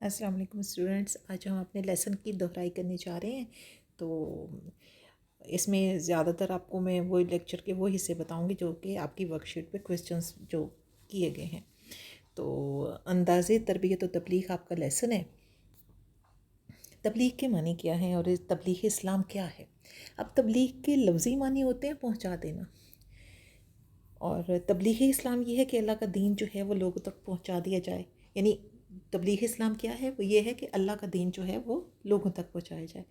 السلام علیکم اسٹوڈنٹس، آج ہم اپنے لیسن کی دہرائی کرنے جا رہے ہیں۔ تو اس میں زیادہ تر آپ کو میں وہ لیکچر کے وہ حصے بتاؤں گی جو کہ آپ کی ورک شیٹ پہ کویسچنس جو کیے گئے ہیں۔ تو انداز تربیت و تبلیغ آپ کا لیسن ہے۔ تبلیغ کے معنی کیا ہیں اور تبلیغ اسلام کیا ہے؟ اب تبلیغ کے لفظی معنی ہوتے ہیں پہنچا دینا، اور تبلیغ اسلام یہ ہے کہ اللہ کا دین جو ہے وہ لوگوں تک پہنچا دیا جائے۔ یعنی تبلیغ اسلام کیا ہے؟ وہ یہ ہے کہ اللہ کا دین جو ہے وہ لوگوں تک پہنچایا جائے۔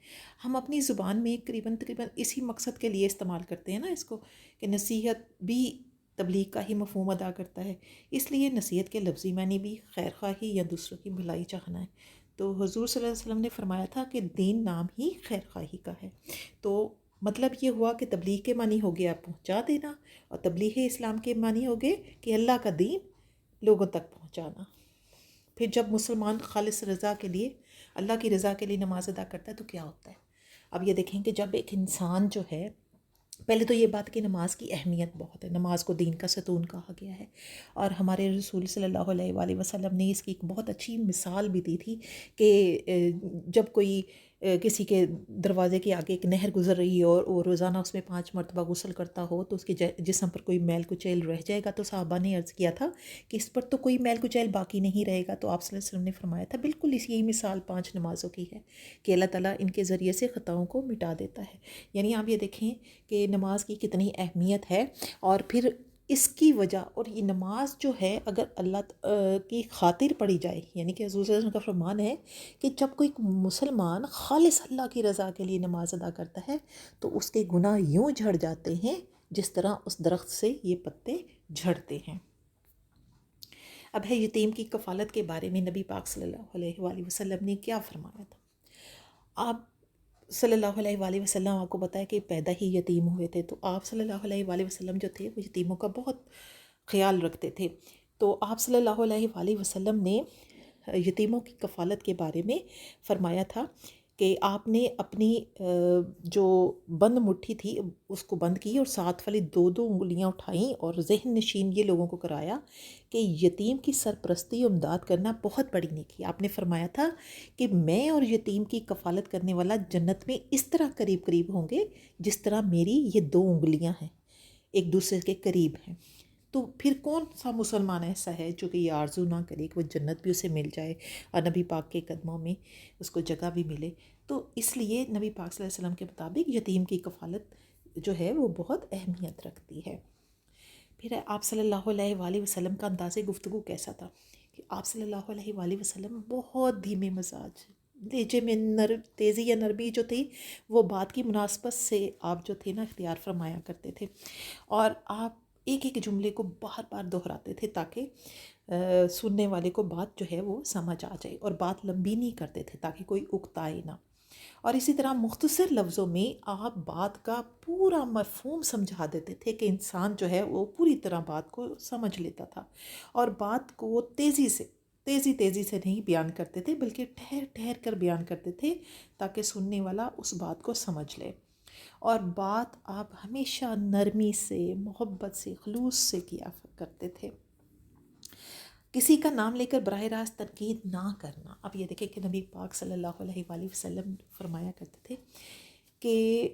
ہم اپنی زبان میں تقریباً اسی مقصد کے لیے استعمال کرتے ہیں نا اس کو، کہ نصیحت بھی تبلیغ کا ہی مفہوم ادا کرتا ہے۔ اس لیے نصیحت کے لفظی معنی بھی خیر خواہی یا دوسروں کی بھلائی چاہنا ہے۔ تو حضور صلی اللہ علیہ وسلم نے فرمایا تھا کہ دین نام ہی خیر خواہی کا ہے۔ تو مطلب یہ ہوا کہ تبلیغ کے معنی ہو گیا پہنچا دینا، اور تبلیغ اسلام کے معنی ہو گئے کہ اللہ کا دین لوگوں تک پہنچانا۔ پھر جب مسلمان خالص رضا کے لیے، اللہ کی رضا کے لیے نماز ادا کرتا ہے تو کیا ہوتا ہے؟ اب یہ دیکھیں کہ جب ایک انسان جو ہے، پہلے تو یہ بات کہ نماز کی اہمیت بہت ہے، نماز کو دین کا ستون کہا گیا ہے، اور ہمارے رسول صلی اللہ علیہ وآلہ وسلم نے اس کی ایک بہت اچھی مثال بھی دی تھی کہ جب کوئی کسی کے دروازے کے آگے ایک نہر گزر رہی ہے اور روزانہ اس میں 5 مرتبہ غسل کرتا ہو تو اس کے جسم پر کوئی میل کچیل رہ جائے گا، تو صحابہ نے عرض کیا تھا کہ اس پر تو کوئی میل کچیل باقی نہیں رہے گا۔ تو آپ صلی اللہ علیہ وسلم نے فرمایا تھا بالکل یہی مثال 5 نمازوں کی ہے کہ اللہ تعالیٰ ان کے ذریعے سے خطاؤں کو مٹا دیتا ہے۔ یعنی آپ یہ دیکھیں کہ نماز کی کتنی اہمیت ہے، اور پھر اس کی وجہ، اور یہ نماز جو ہے اگر اللہ کی خاطر پڑھی جائے، یعنی کہ حضور صلی اللہ علیہ وسلم کا فرمان ہے کہ جب کوئی مسلمان خالص اللہ کی رضا کے لیے نماز ادا کرتا ہے تو اس کے گناہ یوں جھڑ جاتے ہیں جس طرح اس درخت سے یہ پتے جھڑتے ہیں۔ اب ہے یتیم کی کفالت کے بارے میں نبی پاک صلی اللہ علیہ وآلہ وسلم نے کیا فرمایا تھا؟ آپ صلی اللہ علیہ وآلہ وسلم، آپ کو پتہ ہے کہ پیدا ہی یتیم ہوئے تھے، تو آپ صلی اللہ علیہ وآلہ وسلم جو تھے وہ یتیموں کا بہت خیال رکھتے تھے۔ تو آپ صلی اللہ علیہ وآلہ وسلم نے یتیموں کی کفالت کے بارے میں فرمایا تھا کہ آپ نے اپنی جو بند مٹھی تھی اس کو بند کی، اور ساتھ والی 2 انگلیاں اٹھائیں اور ذہن نشین یہ لوگوں کو کرایا کہ یتیم کی سرپرستی و امداد کرنا بہت بڑی نیکی۔ آپ نے فرمایا تھا کہ میں اور یتیم کی کفالت کرنے والا جنت میں اس طرح قریب قریب ہوں گے جس طرح میری یہ 2 انگلیاں ہیں، ایک دوسرے کے قریب ہیں۔ تو پھر کون سا مسلمان ایسا ہے جو کہ یہ آرزو نہ کرے کہ وہ جنت بھی اسے مل جائے اور نبی پاک کے قدموں میں اس کو جگہ بھی ملے؟ تو اس لیے نبی پاک صلی اللہ علیہ وسلم کے مطابق یتیم کی کفالت جو ہے وہ بہت اہمیت رکھتی ہے۔ پھر آپ صلی اللہ علیہ وآلہ وسلم کا انداز گفتگو کیسا تھا؟ کہ آپ صلی اللہ علیہ وآلہ وسلم بہت دھیمے مزاج، لہجے میں تیزی یا نرمی جو تھی وہ بات کی مناسبت سے آپ جو تھے نا اختیار فرمایا کرتے تھے، اور آپ ایک ایک جملے کو بار بار دہراتے تھے تاکہ سننے والے کو بات جو ہے وہ سمجھ آ جائے، اور بات لمبی نہیں کرتے تھے تاکہ کوئی اکتائے نہ۔ اور اسی طرح مختصر لفظوں میں آپ بات کا پورا مفہوم سمجھا دیتے تھے کہ انسان جو ہے وہ پوری طرح بات کو سمجھ لیتا تھا، اور بات کو تیزی سے نہیں بیان کرتے تھے بلکہ ٹھہر ٹھہر کر بیان کرتے تھے تاکہ سننے والا اس بات کو سمجھ لے۔ اور بات آپ ہمیشہ نرمی سے، محبت سے، خلوص سے کیا کرتے تھے۔ کسی کا نام لے کر براہ راست تنقید نہ کرنا۔ اب یہ دیکھیں کہ نبی پاک صلی اللہ علیہ وآلہ وسلم فرمایا کرتے تھے کہ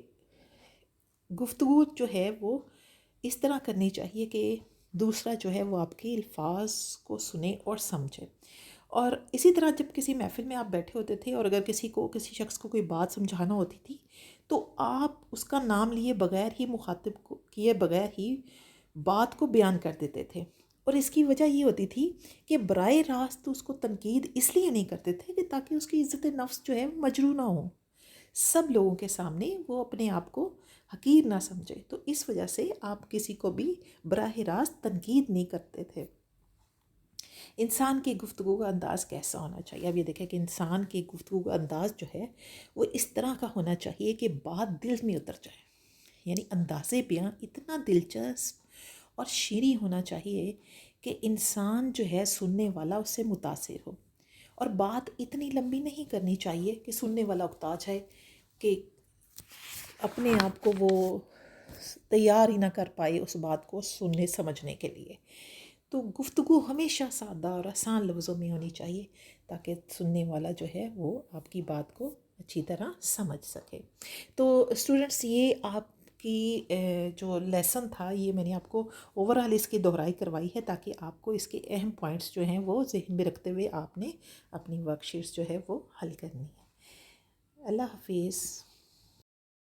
گفتگو جو ہے وہ اس طرح کرنی چاہیے کہ دوسرا جو ہے وہ آپ کے الفاظ کو سنے اور سمجھے۔ اور اسی طرح جب کسی محفل میں آپ بیٹھے ہوتے تھے اور اگر کسی شخص کو کوئی بات سمجھانا ہوتی تھی تو آپ اس کا نام لیے بغیر ہی، مخاطب کو کیے بغیر ہی بات کو بیان کر دیتے تھے، اور اس کی وجہ یہ ہوتی تھی کہ براہ راست اس کو تنقید اس لیے نہیں کرتے تھے کہ تاکہ اس کی عزت نفس جو ہے مجروح نہ ہو، سب لوگوں کے سامنے وہ اپنے آپ کو حقیر نہ سمجھے، تو اس وجہ سے آپ کسی کو بھی براہ راست تنقید نہیں کرتے تھے۔ انسان کی گفتگو کا انداز کیسا ہونا چاہیے؟ اب یہ دیکھیں کہ انسان کی گفتگو کا انداز جو ہے وہ اس طرح کا ہونا چاہیے کہ بات دل میں اتر جائے، یعنی انداز بیان اتنا دلچسپ اور شیریں ہونا چاہیے کہ انسان جو ہے سننے والا اس سے متاثر ہو، اور بات اتنی لمبی نہیں کرنی چاہیے کہ سننے والا اکتا جائے، کہ اپنے آپ کو وہ تیار ہی نہ کر پائے اس بات کو سننے سمجھنے کے لیے۔ تو گفتگو ہمیشہ سادہ اور آسان لفظوں میں ہونی چاہیے تاکہ سننے والا جو ہے وہ آپ کی بات کو اچھی طرح سمجھ سکے. تو اسٹوڈنٹس یہ آپ کی جو لیسن تھا یہ میں نے آپ کو اوورآل اس کی دہرائی کروائی ہے تاکہ آپ کو اس کے اہم پوائنٹس جو ہیں وہ ذہن میں رکھتے ہوئے آپ نے اپنی ورک شیٹس جو ہے وہ حل کرنی ہے. اللہ حافظ.